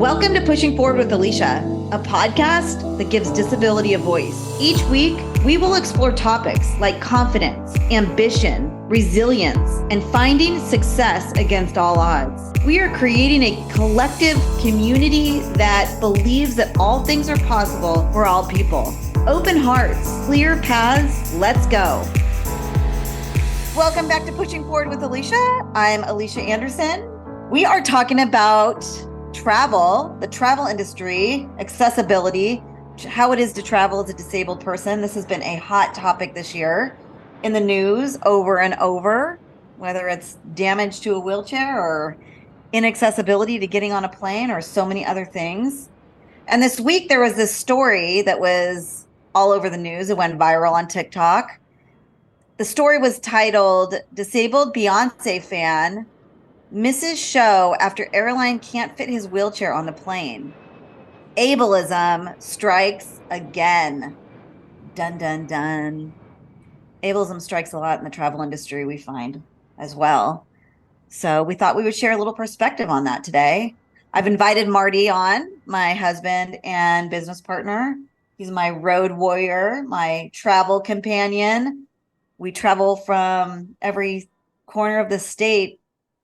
Welcome to Pushing Forward with Alicia, a podcast that gives disability a voice. Each week, we will explore topics like confidence, ambition, resilience, and finding success against all odds. We are creating a collective community that believes that all things are possible for all people. Open hearts, clear paths, let's go. Welcome back to Pushing Forward with Alicia. I'm Alicia Anderson. We are talking about travel, the travel industry, accessibility, how it is to travel as a disabled person. This has been a hot topic this year in the news over and over, whether it's damage to a wheelchair or inaccessibility to getting on a plane or so many other things. And this week there was this story that was all over the news. It went viral on TikTok. The story was titled, "Disabled Beyonce Fan Misses Show After Airline Can't Fit His Wheelchair on the Plane. Ableism Strikes Again." Dun, dun, dun. Ableism strikes a lot in the travel industry, we find as well. So we thought we would share a little perspective on that today. I've invited Marty on, my husband and business partner. He's my road warrior, my travel companion. We travel from every corner of the state,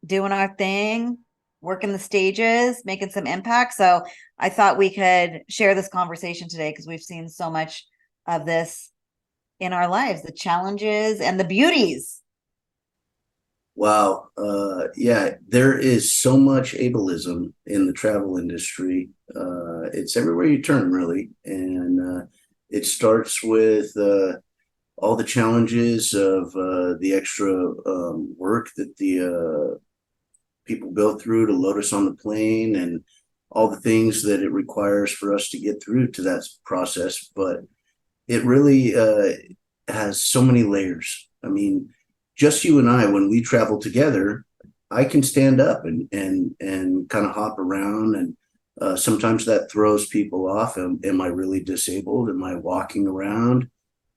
doing our thing, working the stages, making some impact. So I thought we could share this conversation today because we've seen so much of this in our lives, the challenges and the beauties. Wow. Yeah, there is so much ableism in the travel industry. It's everywhere you turn, really. And it starts with all the challenges of the extra work that the people go through to load us on the plane and all the things that it requires for us to get through to that process. But it really has so many layers. I mean, just you and I, when we travel together, I can stand up and kind of hop around. And sometimes that throws people off. Am I really disabled? Am I walking around?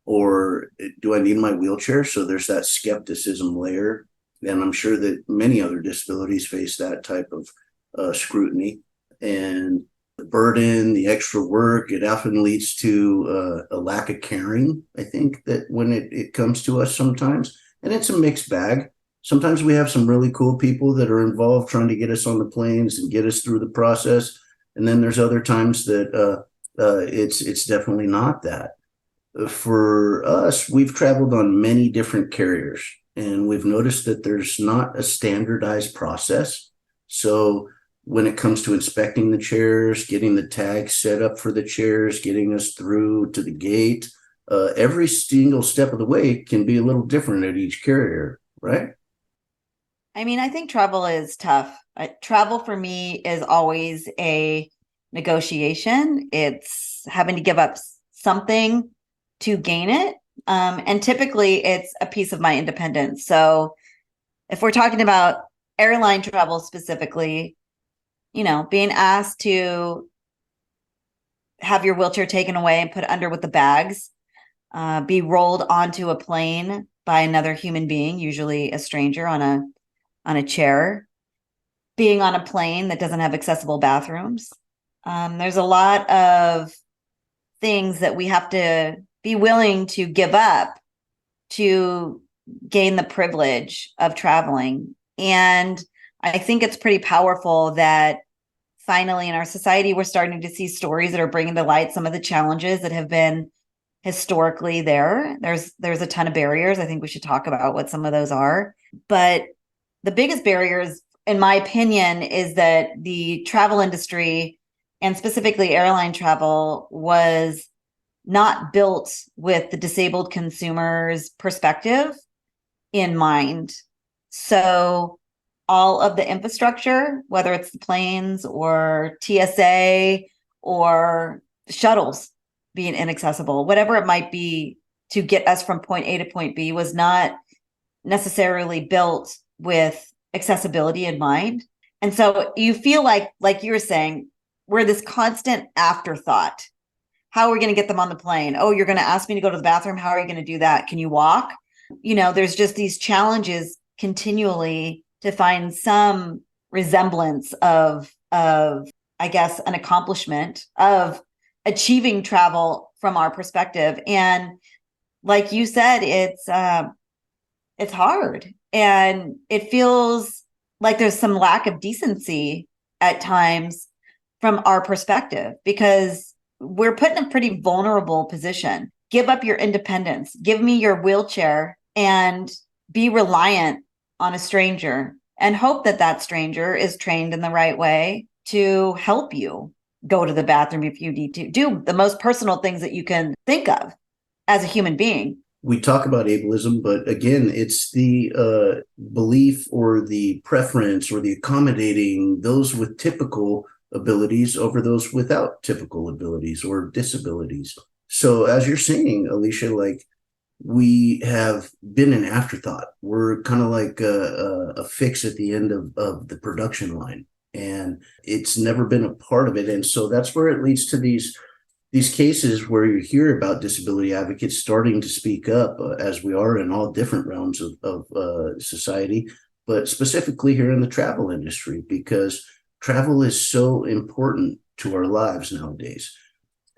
Or do I need my wheelchair? So there's that skepticism layer. And I'm sure that many other disabilities face that type of scrutiny. And the burden, the extra work, it often leads to a lack of caring, I think, that when it comes to us sometimes. And it's a mixed bag. Sometimes we have some really cool people that are involved trying to get us on the planes and get us through the process. And then there's other times that it's definitely not that. For us, we've traveled on many different carriers, and we've noticed that there's not a standardized process. So when it comes to inspecting the chairs, getting the tags set up for the chairs, getting us through to the gate, every single step of the way can be a little different at each carrier, right? I mean, I think travel is tough. Travel for me is always a negotiation. It's having to give up something to gain it. And typically it's a piece of my independence. So if we're talking about airline travel specifically, being asked to have your wheelchair taken away and put under with the bags, be rolled onto a plane by another human being, usually a stranger on a chair, being on a plane that doesn't have accessible bathrooms. There's a lot of things that we have to be willing to give up to gain the privilege of traveling. And I think it's pretty powerful that finally in our society, we're starting to see stories that are bringing to light some of the challenges that have been historically there. There's a ton of barriers. I think we should talk about what some of those are. But the biggest barriers, in my opinion, is that the travel industry, and specifically airline travel, was not built with the disabled consumer's perspective in mind. So all of the infrastructure, whether it's the planes or TSA or shuttles being inaccessible, whatever it might be to get us from point A to point B, was not necessarily built with accessibility in mind. And so you feel like you were saying, we're this constant afterthought. How are we going to get them on the plane? Oh, you're going to ask me to go to the bathroom. How are you going to do that? Can you walk? There's just these challenges continually to find some resemblance of I guess, an accomplishment of achieving travel from our perspective. And like you said, it's hard, and it feels like there's some lack of decency at times from our perspective, because we're put in a pretty vulnerable position. Give up your independence, give me your wheelchair, and be reliant on a stranger and hope that that stranger is trained in the right way to help you go to the bathroom if you need to. Do the most personal things that you can think of as a human being. We talk about ableism, but again, it's the belief or the preference or the accommodating those with typical abilities over those without typical abilities or disabilities. So as you're saying, Alicia, like, we have been an afterthought. We're kind of like a fix at the end of the production line, and it's never been a part of it. And so that's where it leads to these cases where you hear about disability advocates starting to speak up, as we are in all different realms of society, but specifically here in the travel industry, because travel is so important to our lives nowadays.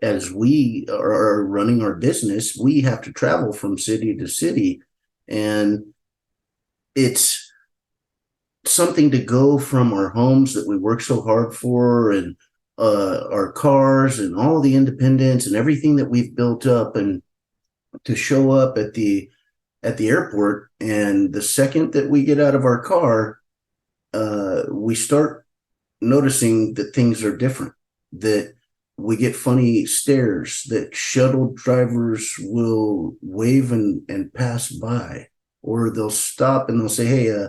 As we are running our business, we have to travel from city to city, and it's something to go from our homes that we work so hard for, and our cars and all the independence and everything that we've built up, and to show up at the airport, and the second that we get out of our car, we start noticing that things are different, that we get funny stares, that shuttle drivers will wave and pass by, or they'll stop and they'll say, hey,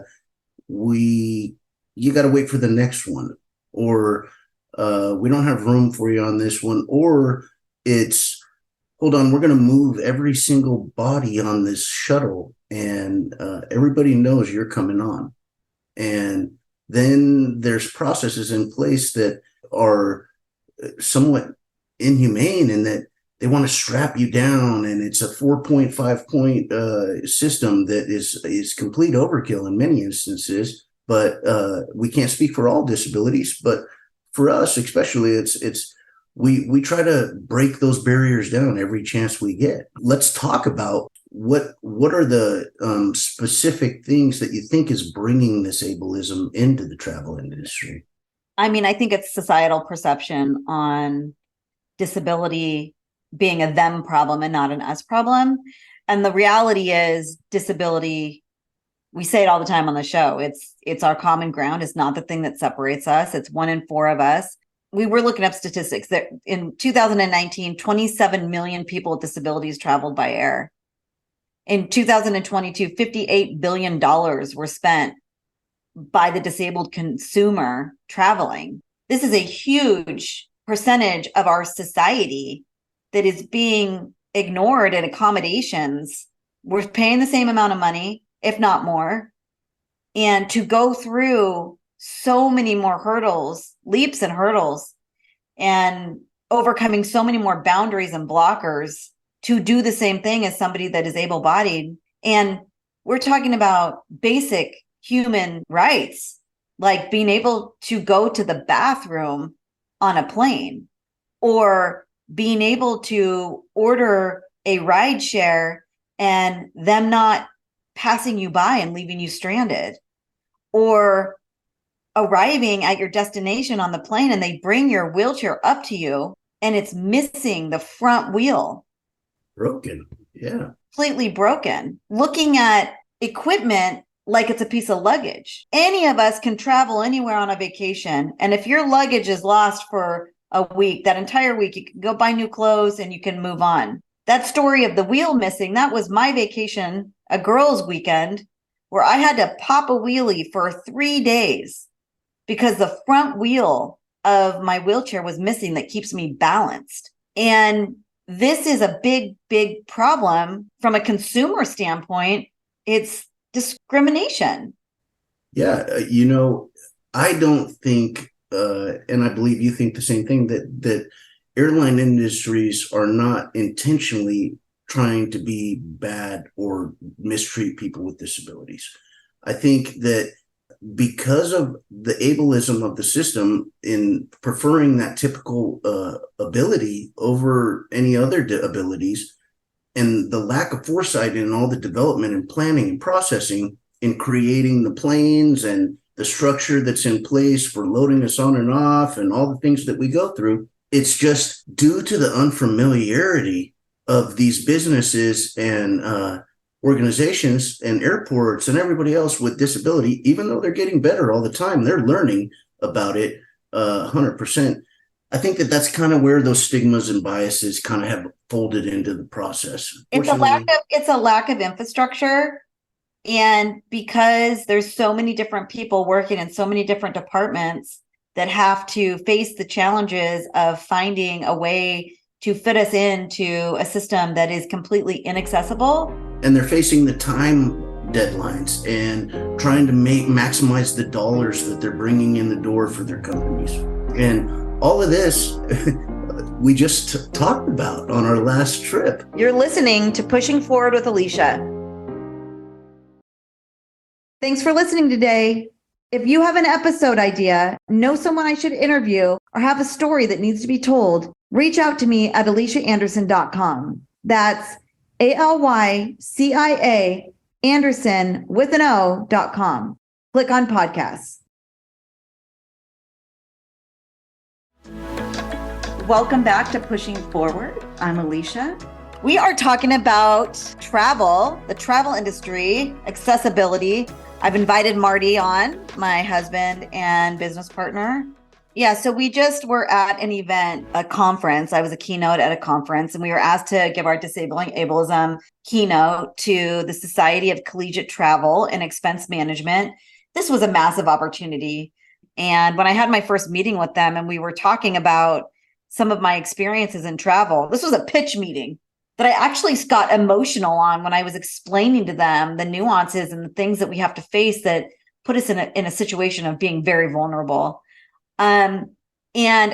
you got to wait for the next one, or we don't have room for you on this one, or it's, hold on, we're going to move every single body on this shuttle, and everybody knows you're coming on. And then there's processes in place that are somewhat inhumane, in that they want to strap you down, and it's a 4.5 point system that is complete overkill in many instances. But we can't speak for all disabilities, but for us especially, it's we try to break those barriers down every chance we get. Let's talk about what are the specific things that you think is bringing this ableism into the travel industry. I mean, I think it's societal perception on disability being a them problem and not an us problem. And the reality is, disability, we say it all the time on the show, it's our common ground. It's not the thing that separates us. It's 1 in 4 of us. We were looking up statistics that in 2019, 27 million people with disabilities traveled by air. In 2022, $58 billion were spent by the disabled consumer traveling. This is a huge percentage of our society that is being ignored in accommodations. We're paying the same amount of money, if not more, and to go through so many more hurdles, leaps and hurdles, and overcoming so many more boundaries and blockers to do the same thing as somebody that is able-bodied. And we're talking about basic human rights, like being able to go to the bathroom on a plane, or being able to order a ride share and them not passing you by and leaving you stranded, or arriving at your destination on the plane and they bring your wheelchair up to you and it's missing the front wheel. Broken. Yeah. Completely broken. Looking at equipment like it's a piece of luggage. Any of us can travel anywhere on a vacation. And if your luggage is lost for a week, that entire week, you can go buy new clothes and you can move on. That story of the wheel missing, that was my vacation, a girls' weekend, where I had to pop a wheelie for 3 days because the front wheel of my wheelchair was missing that keeps me balanced. And this is a big, big problem from a consumer standpoint. It's discrimination. Yeah. I don't think, and I believe you think the same thing, that airline industries are not intentionally trying to be bad or mistreat people with disabilities. I think that because of the ableism of the system in preferring that typical ability over any other abilities, and the lack of foresight in all the development and planning and processing in creating the planes and the structure that's in place for loading us on and off and all the things that we go through, it's just due to the unfamiliarity of these businesses and organizations and airports and everybody else with disability. Even though they're getting better all the time, they're learning about it 100%. I think that that's kind of where those stigmas and biases kind of have folded into the process. It's a lack of infrastructure. And because there's so many different people working in so many different departments that have to face the challenges of finding a way to fit us into a system that is completely inaccessible. And they're facing the time deadlines and trying to maximize the dollars that they're bringing in the door for their companies. And all of this we just talked about on our last trip. You're listening to Pushing Forward with Alicia. Thanks for listening today. If you have an episode idea, know someone I should interview, or have a story that needs to be told, reach out to me at aliciaanderson.com. That's ALYCIA Anderson with an O.com. Click on podcasts. Welcome back to Pushing Forward. I'm Alicia. We are talking about travel, the travel industry, accessibility. I've invited Marty on, my husband and business partner. Yeah, so we just were at an event, a conference. I was a keynote at a conference, and we were asked to give our Disabling Ableism keynote to the Society of Collegiate Travel and Expense Management. This was a massive opportunity. And when I had my first meeting with them and we were talking about some of my experiences in travel, this was a pitch meeting that I actually got emotional on when I was explaining to them the nuances and the things that we have to face that put us in a situation of being very vulnerable. And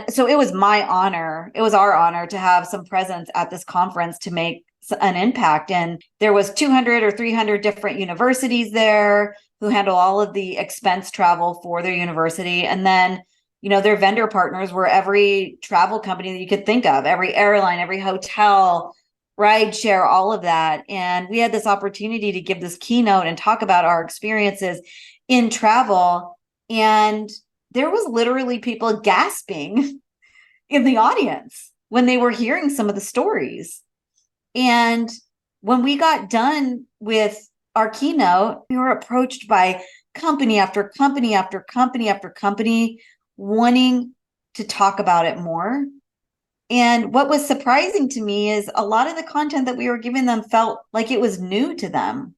so it was my honor. It was our honor to have some presence at this conference to make an impact. And there was 200 or 300 different universities there who handle all of the expense travel for their university. And then, their vendor partners were every travel company that you could think of, every airline, every hotel, ride share, all of that. And we had this opportunity to give this keynote and talk about our experiences in travel. And there was literally people gasping in the audience when they were hearing some of the stories. And when we got done with our keynote, we were approached by company after company after company after company wanting to talk about it more. And what was surprising to me is a lot of the content that we were giving them felt like it was new to them.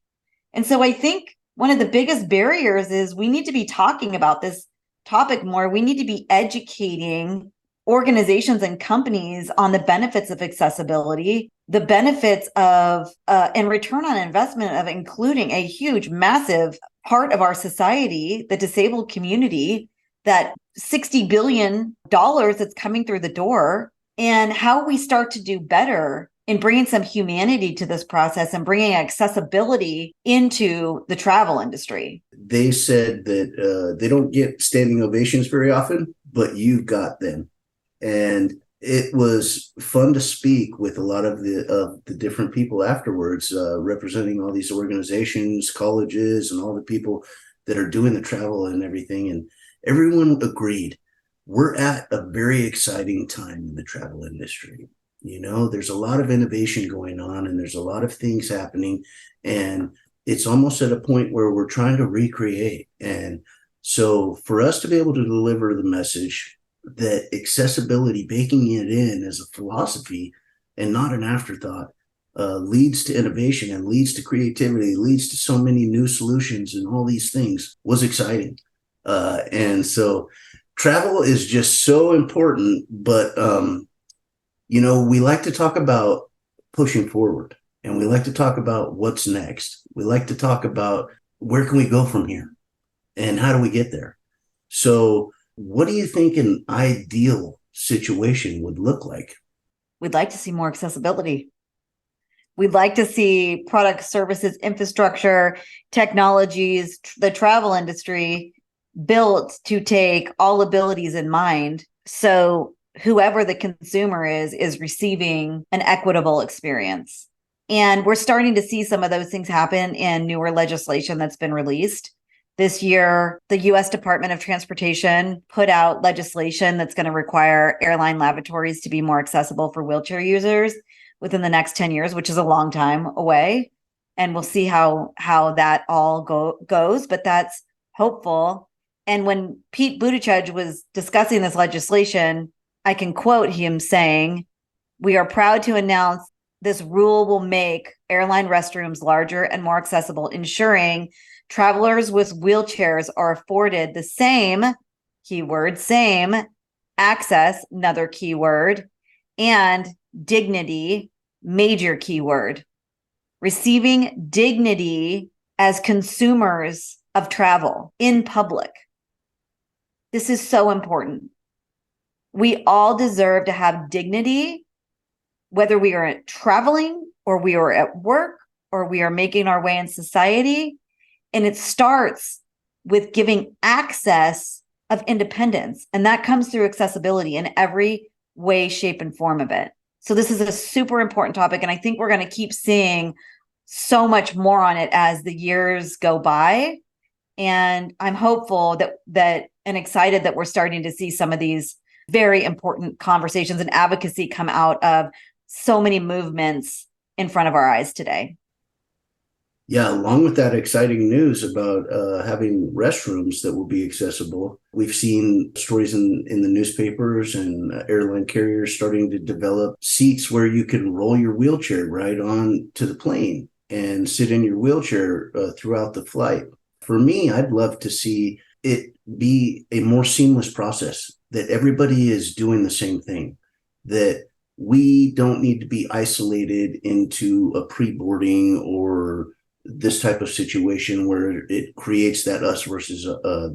And so I think one of the biggest barriers is we need to be talking about this topic more. We need to be educating organizations and companies on the benefits of accessibility, the benefits of and return on investment of including a huge, massive part of our society, the disabled community, that $60 billion that's coming through the door, and how we start to do better in bringing some humanity to this process and bringing accessibility into the travel industry. They said that they don't get standing ovations very often, but you got them. And it was fun to speak with a lot of the different people afterwards, representing all these organizations, colleges, and all the people that are doing the travel and everything. And everyone agreed. We're at a very exciting time in the travel industry. There's a lot of innovation going on and there's a lot of things happening, and it's almost at a point where we're trying to recreate. And so for us to be able to deliver the message that accessibility, baking it in as a philosophy and not an afterthought, leads to innovation and leads to creativity, leads to so many new solutions and all these things was exciting. And so travel is just so important, but, we like to talk about pushing forward, and we like to talk about what's next. We like to talk about where can we go from here and how do we get there? So what do you think an ideal situation would look like? We'd like to see more accessibility. We'd like to see products, services, infrastructure, technologies, the travel industry built to take all abilities in mind. So whoever the consumer is receiving an equitable experience. And we're starting to see some of those things happen in newer legislation that's been released. This year, the US Department of Transportation put out legislation that's going to require airline lavatories to be more accessible for wheelchair users within the next 10 years, which is a long time away. And we'll see how that all goes, but that's hopeful. And when Pete Buttigieg was discussing this legislation, I can quote him saying, "We are proud to announce this rule will make airline restrooms larger and more accessible, ensuring travelers with wheelchairs are afforded the same," keyword, same access, another keyword, and dignity, major keyword, receiving dignity as consumers of travel in public. This is so important. We all deserve to have dignity, whether we are traveling or we are at work or we are making our way in society. And it starts with giving access of independence. And that comes through accessibility in every way, shape, and form of it. So this is a super important topic. And I think we're going to keep seeing so much more on it as the years go by. And I'm hopeful that and excited that we're starting to see some of these very important conversations and advocacy come out of so many movements in front of our eyes today. Yeah, along with that exciting news about having restrooms that will be accessible, we've seen stories in the newspapers and airline carriers starting to develop seats where you can roll your wheelchair right on to the plane and sit in your wheelchair throughout the flight. For me, I'd love to see it be a more seamless process, that everybody is doing the same thing, that we don't need to be isolated into a pre-boarding or this type of situation where it creates that us versus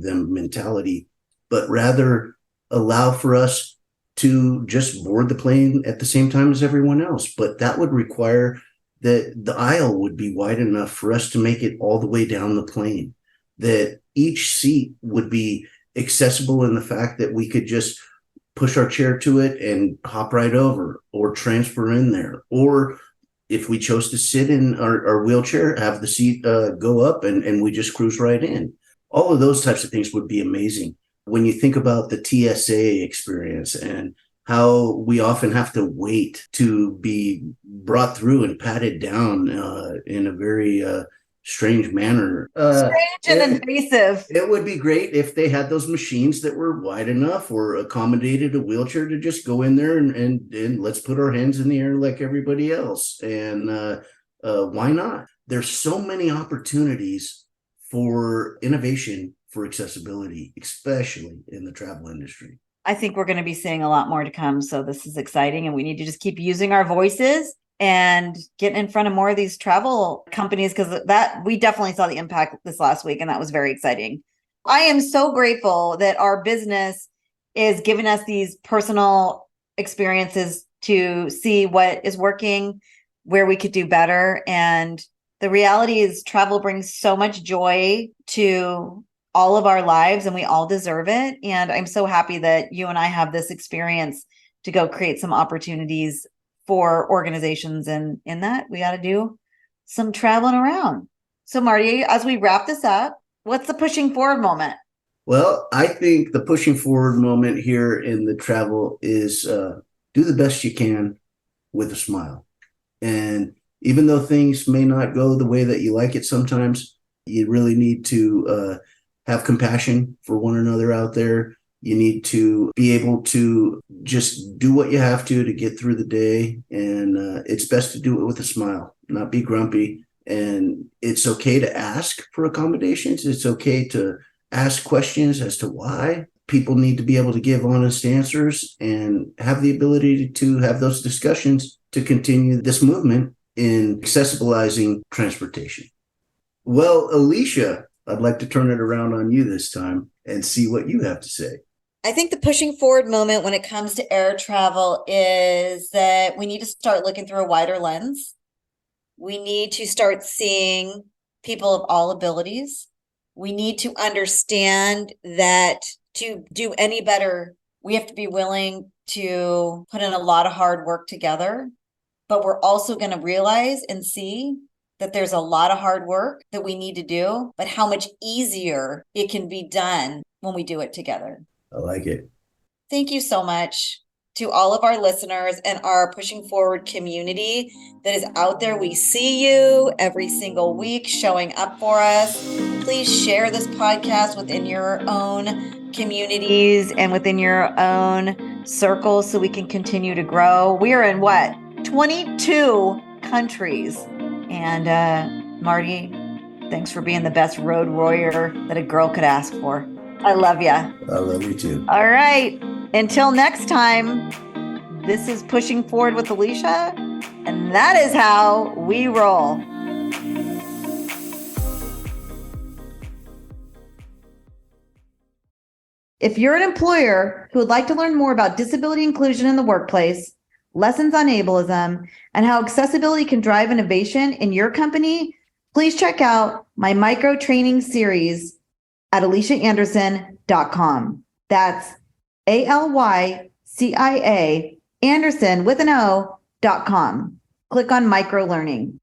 them mentality, but rather allow for us to just board the plane at the same time as everyone else. But that would require that the aisle would be wide enough for us to make it all the way down the plane, that each seat would be accessible in the fact that we could just push our chair to it and hop right over or transfer in there. Or if we chose to sit in our wheelchair, have the seat go up and we just cruise right in. All of those types of things would be amazing. When you think about the TSA experience and how we often have to wait to be brought through and patted down in a very strange manner. Strange and invasive. It would be great if they had those machines that were wide enough or accommodated a wheelchair to just go in there and let's put our hands in the air like everybody else. And why not? There's so many opportunities for innovation for accessibility, especially in the travel industry. I think we're going to be seeing a lot more to come. So this is exciting, and we need to just keep using our voices and get in front of more of these travel companies, because that we definitely saw the impact this last week, and that was very exciting. I am so grateful that our business is giving us these personal experiences to see what is working, where we could do better. And the reality is travel brings so much joy to all of our lives, and we all deserve it. And I'm so happy that you and I have this experience to go create some opportunities for organizations, and in that we got to do some traveling around. So Marty, as we wrap this up, what's the pushing forward moment? Well, I think the pushing forward moment here in the travel is do the best you can with a smile. And even though things may not go the way that you like it sometimes, you really need to have compassion for one another out there. You need to be able to just do what you have to get through the day. And it's best to do it with a smile, not be grumpy. And it's okay to ask for accommodations. It's okay to ask questions as to why. People need to be able to give honest answers and have the ability to have those discussions to continue this movement in accessibilizing transportation. Well, Alicia, I'd like to turn it around on you this time and see what you have to say. I think the pushing forward moment when it comes to air travel is that we need to start looking through a wider lens. We need to start seeing people of all abilities. We need to understand that to do any better, we have to be willing to put in a lot of hard work together. But we're also going to realize and see that there's a lot of hard work that we need to do, but how much easier it can be done when we do it together. I like it. Thank you so much to all of our listeners and our Pushing Forward community that is out there. We see you every single week showing up for us. Please share this podcast within your own communities and within your own circles so we can continue to grow. We are in what? 22 countries. And Marty, thanks for being the best road warrior that a girl could ask for. I love you. I love you too. All right. Until next time, this is Pushing Forward with Alicia, and that is how we roll. If you're an employer who would like to learn more about disability inclusion in the workplace, lessons on ableism, and how accessibility can drive innovation in your company, please check out my micro training series at aliciaanderson.com. That's ALYCIA Anderson with an O.com. Click on micro learning.